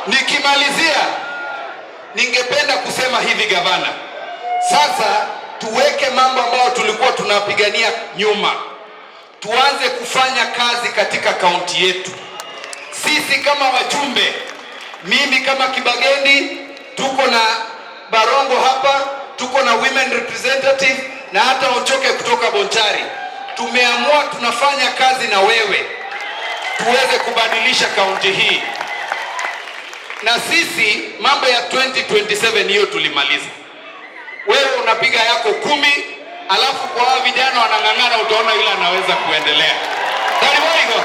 Nikimalizia, ningependa kusema hivi gavana, sasa tuweke mambo ambayo tulikuwa tunapigania nyuma, tuanze kufanya kazi katika kaunti yetu. Sisi kama wajumbe, mimi kama Kibagendi, tuko na Barongo hapa, tuko na women representative na hata Ochoke kutoka Bonchari. Tumeamua tunafanya kazi na wewe tuweze kubadilisha kaunti hii. Na sisi mambo ya 2027 hiyo tulimaliza. Wewe unapiga yako 10, alafu kwa vijana wanang'ang'ana, utaona yule anaweza kuendelea. Tariboigo.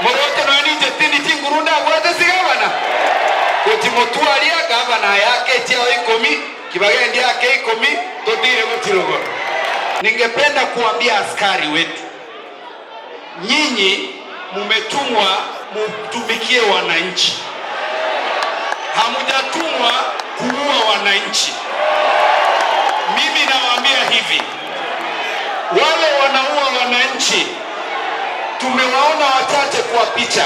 Morote no nije tini tingurunda wote sigabana. Kutimotua alia gavana yake chao 10, Kibagendi yake 10, totire mutirogo. Ningependa kuambia askari wetu, nyinyi mumetumwa mtumikie wananchi. Hamujatumwa kuua wananchi. Mimi nawaambia hivi, wale wanaua wananchi tumewaona wachache kwa picha.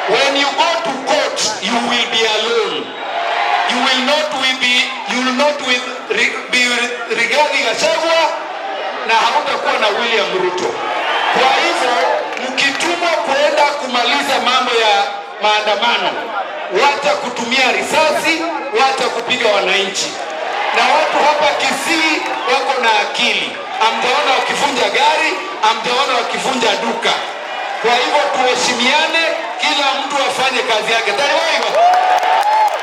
When you go to court, you will be alone. You will not be Rigathi Gachagua na hautakuwa na William Ruto. Kwa hivyo mkitumwa kuenda kumaliza mambo ya maandamano, wacha kutumia risasi, wacha kupiga wananchi. Na watu hapa Kisii wako na akili. Amjaona wakivunja gari, amjaona wakivunja duka. Kwa hivyo tuheshimiane, kila mtu afanye kazi yake. Tayari?